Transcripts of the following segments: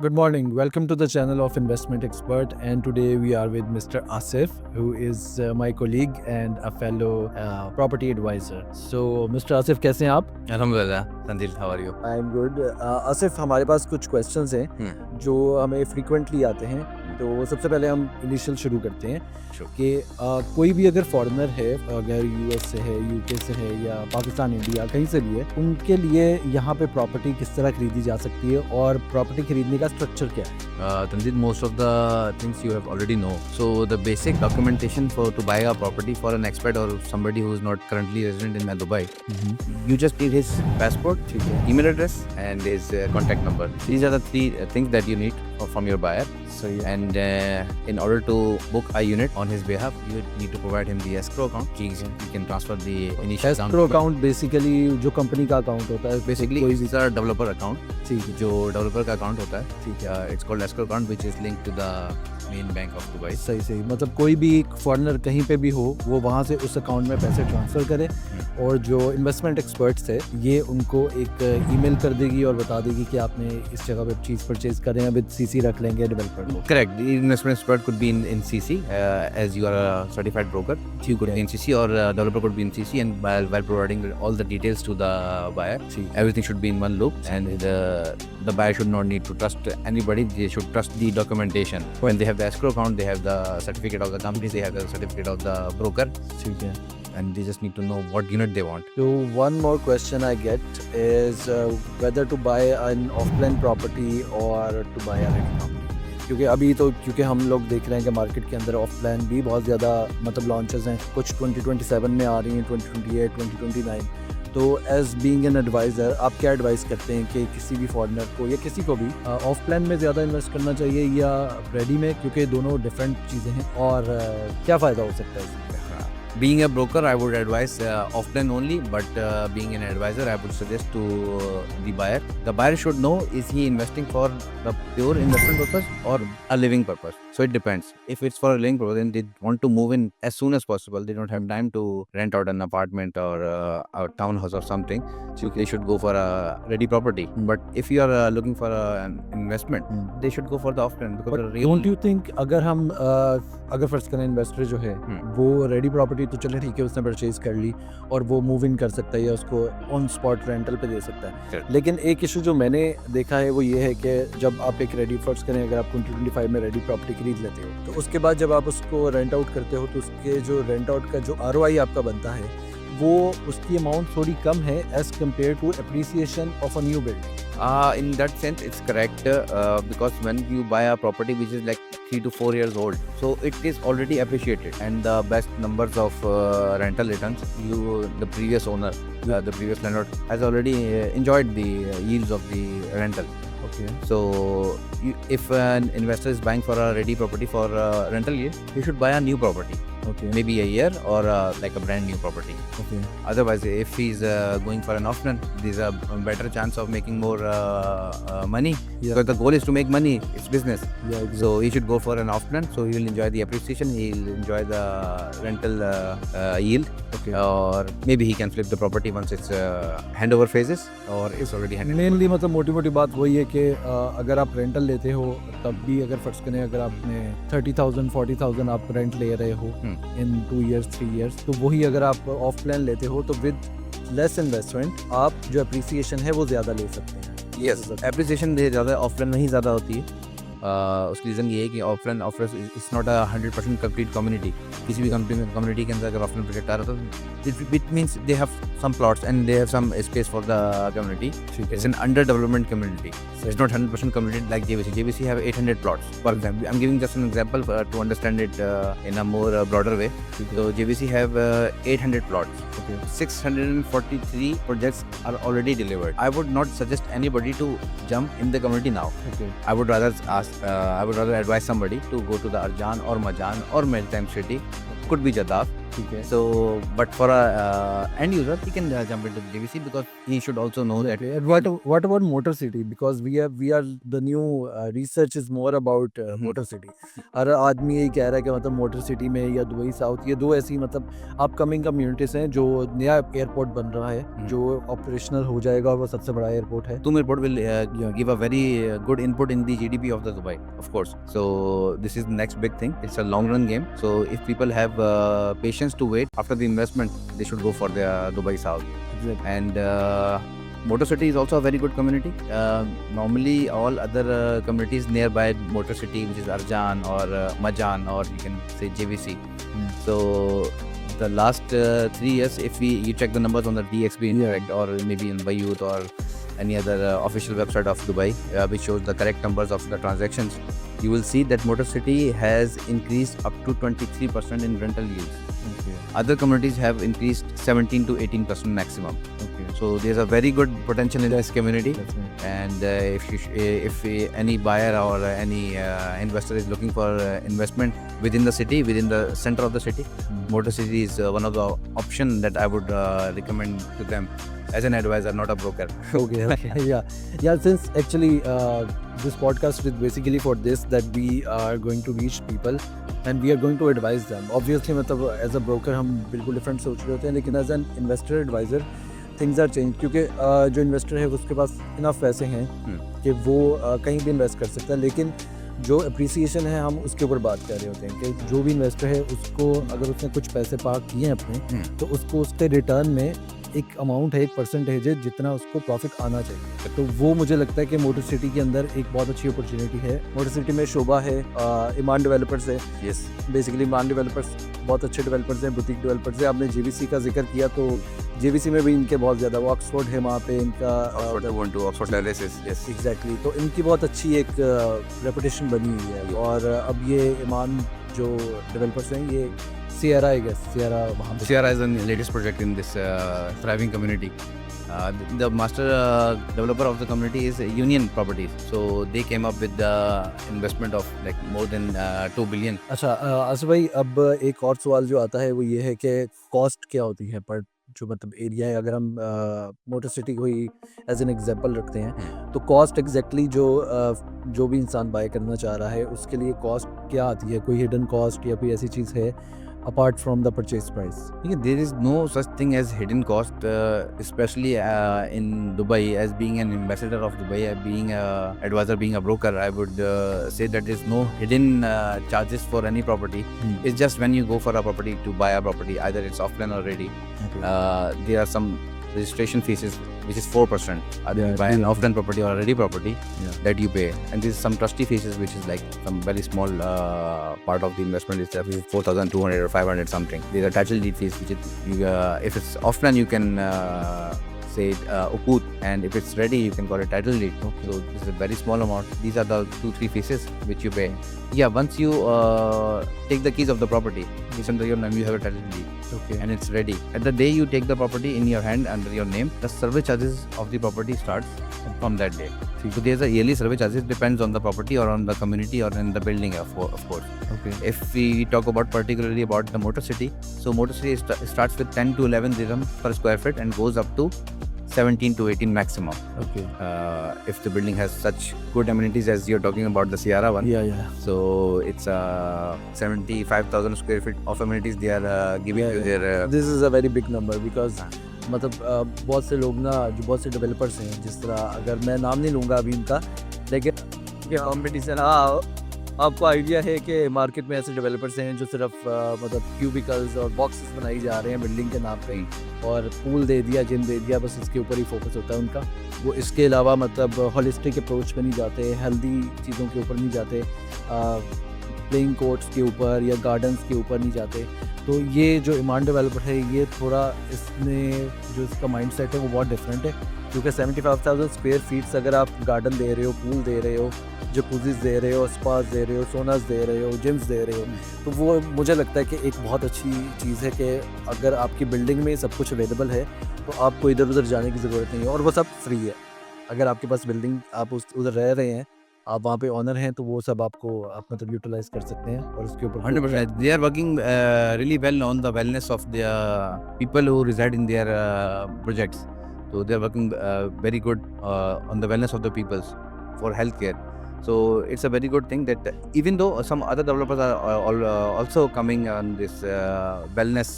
Good morning. Welcome to the channel of Investment Expert. And today we are with Mr. Asif, who is my colleague and a fellow property advisor. So, Mr. Asif, कैसे हैं आप? अल्हम्दुलिल्लाह संदिल, how are you? I am good. Asif, हमारे पास कुछ questions हैं जो हमें फ्रीक्वेंटली आते हैं। तो सबसे पहले हम इनिशियल शुरू करते हैं कि कोई भी अगर फॉरेनर है, अगर यूएस से है, यूके से है या पाकिस्तान, इंडिया, कहीं से भी है, उनके लिए यहाँ पे प्रॉपर्टी किस तरह खरीदी जा सकती है और प्रॉपर्टी खरीदने का स्ट्रक्चर क्या है? Tanzil, most of the things you have already know. So the basic documentation to buy a property for an expat or somebody who is not currently resident in Dubai, you just need his passport, email address, and his contact number. These are the three things that you need from your buyer. So, And in order to book a unit on his behalf, you need to provide him the escrow account. You can transfer the initial escrow account basically जो company का account होता है, Basically, कोई it's a developer account. ठीक है। जो developer का account होता है, ठीक है, it's called escrow account which is linked to the main bank of Dubai. सही मतलब कोई भी फॉरेनर कहीं पे भी हो, वो वहाँ से उस अकाउंट में पैसे ट्रांसफ़र करे और जो इन्वेस्टमेंट एक्सपर्ट्स है ये उनको एक ईमेल कर देगी और बता देगी कि आपने इस जगह पे चीज़ परचेज करें हैं, विद सीसी रख लेंगे डेवलपर को। Correct. The investment expert could be in CC as you are a certified broker. You could be in CC or developer could be in CC, and while providing all the details to the buyer, everything should be in one loop, and the buyer should not need to trust anybody. They should trust the documentation. When they have the escrow account, they have the certificate of the company, they have the certificate of the broker, ठीक है। and they just need to know what unit they want. So one more question I get is whether to buy an off-plan property or to buy a ready property. क्योंकि अभी तो हम लोग देख रहे हैं कि मार्केट के अंदर ऑफ प्लान भी बहुत ज़्यादा मतलब लॉन्चेस हैं, कुछ 2027 में आ रही हैं, 2028, 2029। तो एज बीइंग एन एडवाइज़र आप क्या एडवाइस करते हैं कि किसी भी फॉरेनर को या किसी को भी ऑफ प्लान में ज़्यादा इन्वेस्ट करना चाहिए या रेडी में, क्योंकि दोनों डिफरेंट चीज़ें हैं, और क्या फ़ायदा हो सकता है इसमें? Being a broker, I would advise off-plan only, but being an advisor, I would suggest to the buyer. The buyer should know, is he investing for the pure investment purpose or a living purpose? So it depends. If it's for a living purpose, then they want to move in as soon as possible. They don't have time to rent out an apartment or a townhouse or something. So they should go for a ready property. But if you are looking for an investment, they should go for the off-plan. Because But don't you think अगर हम अगर फर्ज करें investor जो है वो ready property तो चले ठीक है, उसने परचेज कर ली और वो मूव इन कर सकता है या उसको ऑन स्पॉट रेंटल पे दे सकता है, लेकिन एक इशू जो मैंने देखा है वो ये है कि जब आप एक रेडी फर्ज करें, अगर आप 2025 में रेडी प्रॉपर्टी खरीद लेते हो तो उसके बाद जब आप उसको रेंट आउट करते हो तो उसके जो रेंट आउट का जो ROI आपका बनता है वो उसकी अमाउंट थोड़ी कम है as compare to appreciation of a new building. In that sense, it's correct because when you buy a property which is like 3 to 4 years old, so it is already appreciated, and the best numbers of rental returns, the previous owner, the previous landlord has already enjoyed the yields of the rental. Okay. So if an investor is buying for a ready property for rental yield, he should buy a new property. Okay. Maybe a year or like a brand new property. Okay. Otherwise, if he's going for an off-plan, there's a better chance of making more money. Yeah. Because the goal is to make money. It's business. Yeah, exactly. So he should go for an off-plan. So he will enjoy the appreciation. He'll enjoy the rental yield. Okay. Or maybe he can flip the property once it's handover phases or it's already handed. Mainly मतलब मोटी मोटी बात वही है कि अगर आप rental लेते हो तब भी अगर फर्ज करें अगर आपने 30,000 40,000 आप रेंट ले रहे हो इन 2 years 3 years, तो वही अगर आप ऑफ प्लान लेते हो तो विद लेस इन्वेस्टमेंट आप जो अप्रिसिएशन है वो ज़्यादा ले सकते हैं। यस, एप्रिसिएशन ज़्यादा ऑफलाइन में ही ज़्यादा होती है। उसकी रीज़न ये है कि offline offers it's not a 100% complete community. किसी भी कम्युनिटी के अंदर अगर ऑफलाइन प्रोजेक्ट आ रहा है तो it means they have some plots and they have some space for the community. It's an under development community. It's not 100% completed like JVC. JVC have 800 plots. For example, I'm giving just an example to understand it in a more broader way. So JVC have 800 plots. Okay. 643 projects are already delivered. I would not suggest anybody to jump in the community now. Okay. I would rather advise somebody to go to the Arjan or Majan or Maritime City. Could be Jadaf. ठीक है। So, but for a end user, he can jump into JVC because he should also know that. Okay. And what about Motor City? Because we are the new research is more about Motor City. हर आदमी यही कह रहा है कि मतलब motor city में या Dubai south, ये दो ऐसी मतलब अपकमिंग कम्युनिटीज हैं जो नया एयरपोर्ट बन रहा है जो ऑपरेशनल हो जाएगा और वो सबसे बड़ा एयरपोर्ट है। Tum Airport will give a very good input in the GDP of the Dubai, of course. So this is the next big thing. It's a long run game. So if people have patience to wait after the investment, they should go for the Dubai South. Exactly. And Motor City is also a very good community. Normally all other communities nearby Motor City, which is Arjan or Majan or you can say JVC. So the last 3 years, if you check the numbers on the DXB Interact or maybe in Bayut or any other official website of Dubai, which shows the correct numbers of the transactions, you will see that Motor City has increased up to 23% in rental yields. Okay. Other communities have increased 17 to 18% maximum. Okay. So there's a very good potential in this community. That's right. And if any buyer or any investor is looking for investment within the city, within the center of the city, Motor City is one of the option that I would recommend to them as an advisor, not a broker. Okay. Yeah. Since actually this podcast is basically for this, that we are going to reach people and we are going to advise them. Obviously मतलब as a broker हम बिल्कुल different सोच रहे होते हैं, लेकिन as an investor advisor things are changed क्योंकि जो इन्वेस्टर है उसके पास इनफ पैसे हैं कि वो कहीं भी इन्वेस्ट कर सकता है, लेकिन जो अप्रिसिएशन है हम उसके ऊपर बात कर रहे होते हैं कि जो भी इन्वेस्टर है उसको अगर उसने कुछ पैसे पार्क किए हैं अपने तो उसको उसके रिटर्न में एक अमाउंट है, एक परसेंटेज है जितना उसको प्रॉफिट आना चाहिए। तो वो मुझे लगता है कि मोटर सिटी के अंदर एक बहुत अच्छी अपॉर्चुनिटी है। मोटर सिटी में शोभा है, ईमान डेवलपर्स है, Yes. बेसिकली ईमान डेवलपर्स बहुत अच्छे डेवलपर्स हैं, बुटीक डेवलपर्स हैं। आपने जेवीसी का जिक्र किया तो जेवीसी में भी इनके बहुत ज़्यादा, वो ऑक्सफोर्ड है वहाँ पे इनका Oxford 1 to Oxford Terraces. Yes. Exactly, तो इनकी बहुत अच्छी एक रेपुटेशन बनी हुई है। और अब ये ईमान जो डेवलपर्स हैं ये सियरा आई गेस, सियरा वहाँ पे Sierra is the latest project in this thriving community. The master developer of the community is Union Properties. So they came up with the investment of like more than 2 billion. अच्छा आसिफ भाई, अब एक और सवाल जो आता है वो ये है कि कॉस्ट क्या होती है पर जो मतलब एरिया है, अगर हम मोटर सिटी को ही एज एन एग्जांपल रखते हैं तो कॉस्ट एग्जैक्टली जो भी इंसान बाय करना चाह रहा है उसके लिए कॉस्ट क्या आती है? कोई हिडन कॉस्ट या कोई ऐसी चीज़ है apart from the purchase price? There is no such thing as hidden cost, especially in Dubai. As being an ambassador of Dubai, being an advisor, being a broker, I would say that there is no hidden charges for any property. It's just when you go for a property to buy a property, either it's offline or ready, there are some registration fees which is 4%. Either you buy an offline property or a ready property that you pay, and there's some trustee fees which is like some very small part of the investment. It's 4,200 or 500 something. There's a title deed fees which is if it's offline you can say ukut, and if it's ready you can call it title deed. So this is a very small amount. These are the 2-3 fees which you pay. Once you take the keys of the property, it's under your name, you have a title deed. Okay. And it's ready. At the day you take the property in your hand under your name, the survey charges of the property starts from that day. So there's a yearly survey charges, depends on the property or on the community or in the building of course. Okay. If we talk about particularly about the Motor City, so Motor City starts with 10 to 11 dirham per square feet and goes up to 17 to 18 maximum. Okay. If the building has such good amenities as you're talking about the Sierra one. Yeah. So it's 75,000 square feet of amenities they are giving Yeah, to their. This is a very big number because मतलब बहुत से लोग ना, जो बहुत से developers हैं, जिस तरह अगर मैं नाम नहीं लूँगा अभी इनका, लेकिन कॉम्पिटिशन, हाँ आपको आइडिया है कि मार्केट में ऐसे डेवलपर्स हैं जो सिर्फ मतलब क्यूबिकल्स और बॉक्सेस बनाई जा रहे हैं बिल्डिंग के नाम पे, और पूल दे दिया, जिम दे दिया, बस इसके ऊपर ही फोकस होता है उनका। वो इसके अलावा मतलब हॉलिस्टिक अप्रोच पे नहीं जाते, हेल्दी चीज़ों के ऊपर नहीं जाते, प्लेइंग कोर्ट्स के ऊपर या गार्डन्स के ऊपर नहीं जाते। तो ये जो ईमान डेवलपर है ये थोड़ा इसने जो इसका माइंडसेट है वो बहुत डिफरेंट है, क्योंकि 75,000 स्क्वायर फीट्स अगर आप गार्डन दे रहे हो, पूल दे रहे हो, जकूज़ीज दे रहे हो, स्पास दे रहे हो, सोनास दे रहे हो, जिम्स दे रहे हो, तो वो मुझे लगता है कि एक बहुत अच्छी चीज़ है कि अगर आपकी बिल्डिंग में सब कुछ अवेलेबल है तो आपको इधर उधर जाने की ज़रूरत नहीं है, और वो सब फ्री है। अगर आपके पास बिल्डिंग, आप उधर रह रहे हैं, आप वहाँ पे ओनर हैं तो वो सब आपको आप मतलब यूटिलाइज कर सकते हैं और उसके ऊपर 100%. They are working really well on the wellness of the people who reside in their projects. So they are working very good on the wellness of the peoples for healthcare. So it's a very good thing that even though some other developers are also coming on this wellness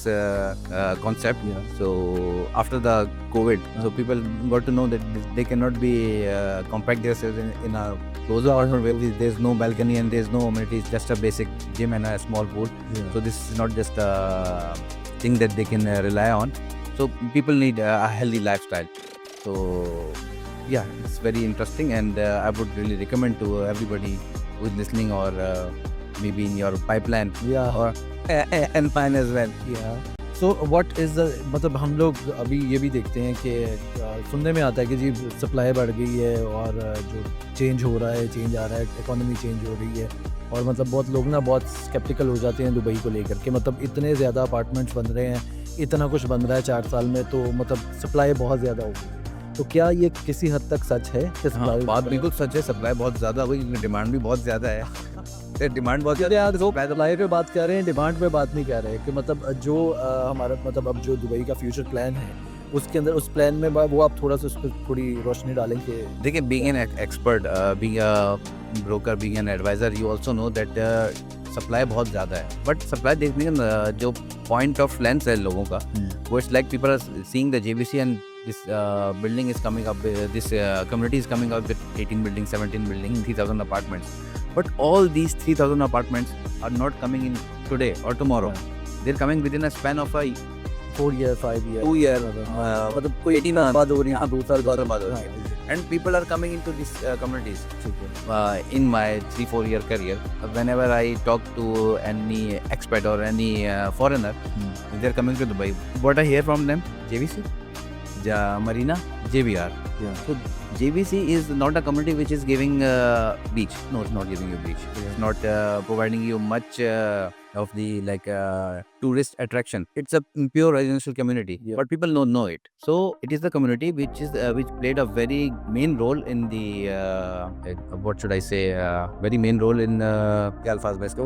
concept. Yeah. So after the COVID, so people got to know that they cannot be compact themselves in a closed environment where there's no balcony and there's no amenities, just a basic gym and a small pool. Yeah. So this is not just a thing that they can rely on. So people need a healthy lifestyle. So yeah, it's very interesting, and I would really recommend to everybody who is listening, or maybe in your pipeline, Yeah. or and mine as well. So what is the मतलब हम लोग अभी ये भी देखते हैं कि सुनने में आता है कि जी सप्लाई बढ़ गई है और जो चेंज हो रहा है, चेंज आ रहा है, इकोनॉमी चेंज हो रही है और मतलब बहुत लोग ना बहुत स्केप्टिकल हो जाते हैं दुबई को लेकर के मतलब इतने ज़्यादा अपार्टमेंट्स बन रहे हैं, इतना कुछ बन रहा है 4 साल में, तो मतलब सप्लाई बहुत ज़्यादा हो गई है। तो क्या ये किसी हद तक सच है कि हाँ, सप्लाई बात बिल्कुल सच है. सप्लाई बहुत ज़्यादा हुई, डिमांड भी बहुत ज़्यादा है. डिमांड बहुत अरे यार जो सप्लाई पे बात कर रहे हैं, डिमांड पे बात नहीं कर रहे कि मतलब जो हमारा मतलब अब जो दुबई का फ्यूचर प्लान है उसके अंदर उस प्लान में वो आप थोड़ा सा उस पर थोड़ी रोशनी डालें कि देखिए, being an expert, being a broker, being an advisor, you also know that supply बहुत ज़्यादा है. बट सप्लाई देखने का जो पॉइंट ऑफ लेंस है लोगों का, वो it's like people are seeing the JVC and this building is coming up, this community is coming up with 18 buildings, 17 buildings, 3,000 apartments. But all these 3,000 apartments are not coming in today or tomorrow. They're coming within a span of a 4 year 5 year 2 year, मतलब कोई 18 months. बाद हो रही है, हाँ 2 साल बाद बाद हो रही है. And people are coming into these communities. ठीक है. In my 3-4 year career, whenever I talk to any expat or any foreigner, they're coming to Dubai. What I hear from them, JVC, Marina, JBR. Yeah. So JVC is not a community which is giving beach. No, it's not giving you beach. It's not providing you much of the like tourist attraction. It's a pure residential community, Yeah. but people don't know it. So it is the community which is which played a very main role in the what should I say? Very main role in Alphas Best.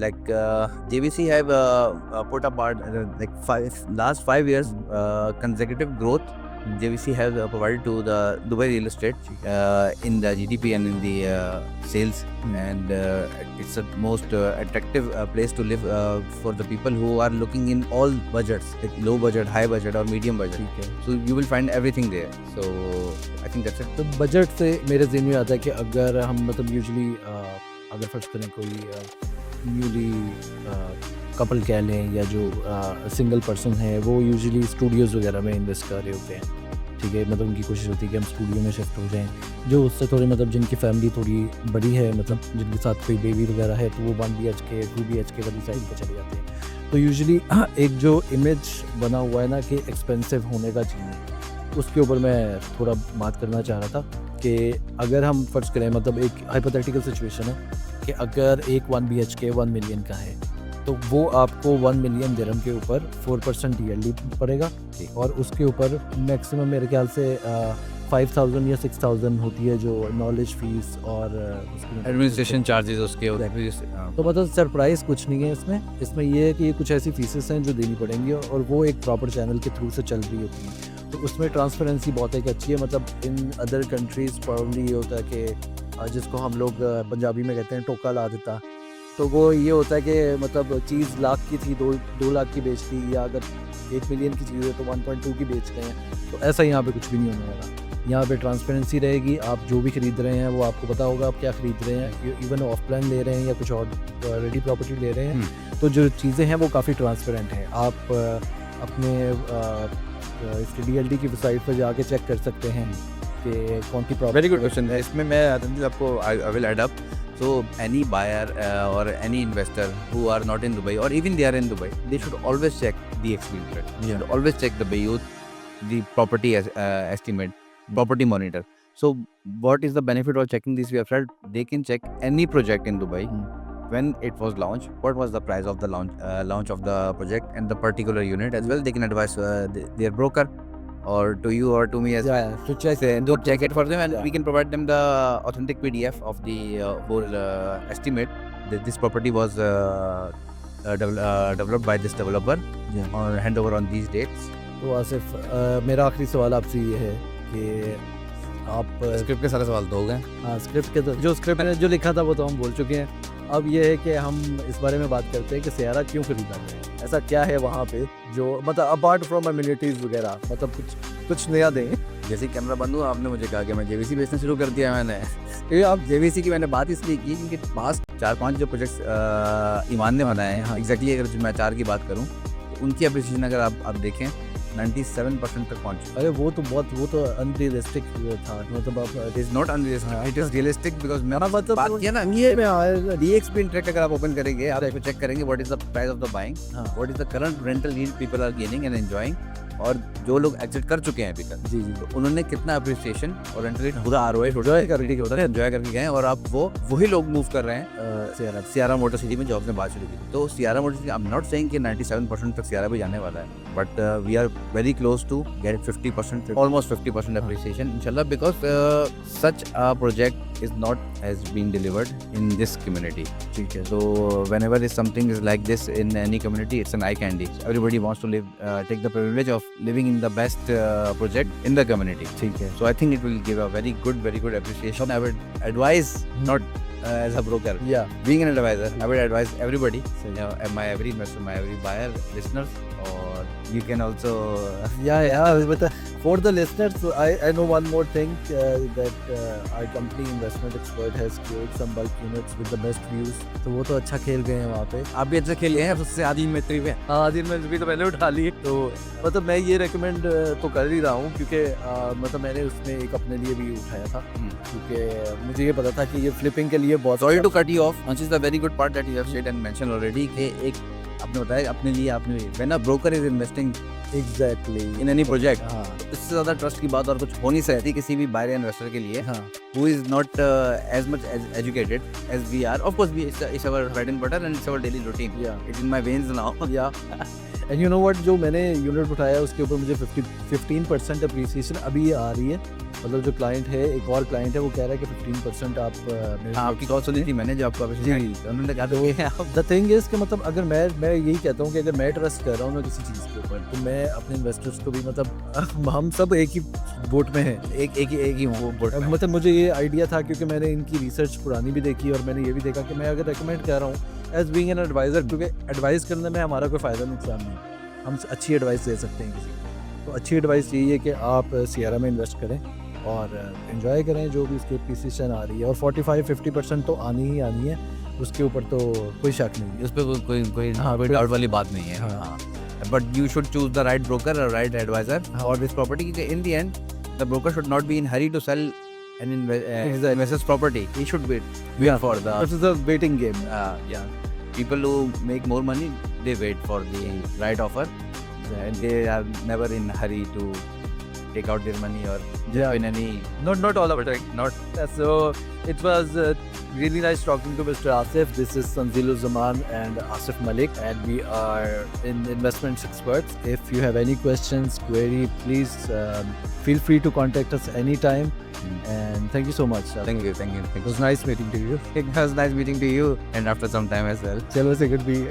Like JVC have put apart like last 5 years consecutive growth. JVC has provided to the Dubai real estate in the GDP and in the sales, and it's the most attractive place to live for the people who are looking in all budgets, like low budget, high budget or medium budget. ठीक है. So you will find everything there. So I think that's it. तो budget से मेरे ज़हन में आता है कि अगर हम मतलब यूजुअली अगर फर्ज करें कोई न्यूली कपल कह लें या जो सिंगल पर्सन है वो यूजुअली स्टूडियोज़ वगैरह में इन्वेस्ट कर रहे होते हैं. ठीक है, मतलब उनकी कोशिश होती है कि हम स्टूडियो में शिफ्ट हो जाएं, जो उससे थोड़ी मतलब जिनकी फैमिली थोड़ी बड़ी है, मतलब जिनके साथ कोई बेबी वगैरह है, तो वो 1 BHK 2 BHK वाली साइड पर चले जाते हैं. तो यूजुअली एक जो इमेज बना हुआ है ना कि एक्सपेंसिव होने का चीज़, उसके ऊपर मैं थोड़ा बात करना चाह रहा था कि अगर हम फर्ज करें मतलब एक हाइपोथेटिकल सिचुएशन है कि अगर एक 1 BHK 1 मिलियन का है तो वो आपको 1 मिलियन दिरहम के ऊपर 4% ईयरली पड़ेगा और उसके ऊपर मैक्सिमम मेरे ख्याल से 5,000 या 6,000 होती है जो नॉलेज फीस और एडमिनिस्ट्रेशन चार्जेस उसके तो मतलब सरप्राइज़ कुछ नहीं है इसमें ये है कि ये कुछ ऐसी फीसेस हैं जो देनी पड़ेंगी और वो एक प्रॉपर चैनल के थ्रू से चल रही होती हैं. तो उसमें ट्रांसपेरेंसी बहुत एक अच्छी है. मतलब इन अदर कंट्रीज़ प्रॉब्लली ये होता है कि जिसको हम लोग पंजाबी में कहते हैं टोका ला देता, तो वो ये होता है कि मतलब चीज़ लाख की थी 2 लाख की बेच दी, या अगर 1 मिलियन की चीज़ है तो 1.2 की बेच रहे हैं. तो ऐसा यहाँ पे कुछ भी नहीं होने वाला. यहाँ पे ट्रांसपेरेंसी रहेगी. आप जो भी ख़रीद रहे हैं वो आपको पता होगा आप क्या ख़रीद रहे हैं. इवन ऑफ प्लान ले रहे हैं या कुछ और रेडी प्रॉपर्टी ले रहे हैं, तो जो चीज़ें हैं वो काफ़ी ट्रांसपेरेंट हैं. आप अपने इसके DLD की वेबसाइट पर जाके चेक कर सकते हैं कि कौन सी प्रॉपर्टी. वेरी गुड क्वेश्चन है. इसमें मैं आपको I will add up. So any buyer or any investor who are not in Dubai or even they are in Dubai, they should always check the exchange rate. They should always check the Bayut, the property estimate, property monitor. So what is the benefit of checking this website? They can check any project in Dubai when it was launched, what was the price of the launch of the project and the particular unit as well. They can advise their broker or to you or to me as Yeah, to check. do check it for them, and Yeah. we can provide them the authentic PDF of the whole estimate that this property was developed by this developer Yeah. or handover on these dates. तो आसिफ मेरा आखिरी सवाल आपसे ये है कि आप script के सारे सवाल तो हो गए. हाँ स्क्रिप्ट के तो जो स्क्रिप्ट ने जो लिखा था वो तो हम बोल चुके हैं. अब ये है कि हम इस बारे में बात करते हैं कि सियारा क्यों खरीदा जाए. ऐसा क्या है वहाँ पे जो मतलब अपार्ट फ्रॉम अम्यूनिटीज़ वगैरह मतलब कुछ नया दें. जैसे ही कैमरा बंद हुआ आपने मुझे कहा कि मैं जेवीसी बेचना शुरू कर दिया मैंने. क्योंकि आप जेवीसी की मैंने बात इसलिए की क्योंकि पास 4-5 जो प्रोजेक्ट्स ईमान ने बनाए हैं, एग्जैक्टली अगर मैं 4 की बात करूँ तो उनकी अप्रिसिएशन अगर आप देखें 97% तक पहुँच. अरे वो तो अनरियलिस्टिक था. मतलब आप it is not unrealistic, it is realistic because मैं मतलब बात किया ना ये में डीएक्सपी इंटरेक्ट अगर आप ओपन करेंगे आप इसको चेक करेंगे what is the price of the buying, what is the current rental yield people are gaining and enjoying, और जो लोग एग्जिट कर चुके हैं अभी तक जी जी तो उन्होंने कितना अप्रिसिएशन और रेंटल रेट खुदा आरओआई एंजॉय करके गए और अब वही लोग मूव कर रहे हैं सियारा मोटर सिटी में जो आपने बात शुरू की. तो Sierra motor city I am not saying कि 97% तक सियारा भी जाने वाला है, but we are very close to get 50%, almost 50% appreciation इंशाल्लाह, because such a project is not has been delivered in this community. ठीक है. So whenever is something is like this in any community, it's an eye candy. Everybody wants to live, take the privilege of living in the best project in the community. ठीक है. So I think it will give a very good appreciation. I would advise, not as a broker, Yeah. being an advisor, I would advise everybody, my every investor, my every buyer, listeners, or you can also Yeah. But for the listeners, I know one more thing that our company Investment Expert has created some bulk units with the best views. तो वो तो अच्छा खेल गए हैं वहाँ पे. आप भी अच्छा खेल गए हैं सबसे आदि मैत्री पे. हाँ आदिल में भी तो मैंने उठा ली. तो मतलब मैं ये रेकमेंड तो कर ही रहा हूँ क्योंकि मतलब मैंने उसमें एक अपने लिए भी उठाया था क्योंकि मुझे ये पता था कि ये फ्लिपिंग के लिए बहुत. Sorry to cut you off. This is the very good part that you have said and mentioned already. कि एक आपने बताया अपने लिए आपने when a broker is investing Exactly. in any project, हाँ इससे ज़्यादा ट्रस्ट की बात और कुछ हो नहीं सकती किसी भी बायर इन्वेस्टर के लिए हाँ who is not as much as educated as we are. Of course, it's our bread and butter and it's our daily routine. Yeah. It's in my veins now. Yeah. And you know what, जो मैंने unit उठाया उसके ऊपर मुझे 15% appreciation अभी आ रही है. मतलब जो क्लाइंट है एक और क्लाइंट है वो कह रहा है कि 15% आप मेरे आपकी कॉल सुनी थी मैंने जो आपको appreciation दी थी. उन्होंने कहा था द थिंग इज कि मतलब अगर मैं यही कहता हूँ कि अगर मैं ट्रस्ट कर रहा हूँ ना किसी चीज़ के ऊपर तो मैं अपने इन्वेस्टर्स को भी मतलब हम सब एक ही बोट में हैं. एक ही वो बोर्ड में. मतलब मुझे ये आइडिया था क्योंकि मैंने इनकी रिसर्च पुरानी भी देखी और मैंने ये भी देखा कि मैं अगर रेकमेंड कर रहा हूँ एज बीइंग एन एडवाइज़र क्योंकि एडवाइस करने में हमारा कोई फ़ायदा नुकसान नहीं. हम अच्छी एडवाइस दे सकते हैं किसी को. तो अच्छी एडवाइस यही है कि आप सियारा में इन्वेस्ट करें और एंजॉय करें जो भी उसकी अप्रिसिएशन आ रही है. और 45-50% तो आनी ही आनी है, उसके ऊपर तो कोई शक नहीं है. उस पर कोई डाउट वाली बात नहीं है. हाँ. But you should choose the right broker or right advisor for this property. Because in the end, the broker should not be in hurry to sell an investor's property. He should wait for the This is a waiting game. people who make more money. They wait for the right offer, and they are never in hurry to take out their money or in any. Not all of it. Not so. It was really nice talking to Mr. Asif. This is Sanzilur Zaman and Asif Malik, and we are in investments experts. If you have any questions, query, please feel free to contact us anytime. And thank you so much. Thank you. It was nice meeting to you. It was nice meeting to you, and after some time as well. Chalo, say goodbye.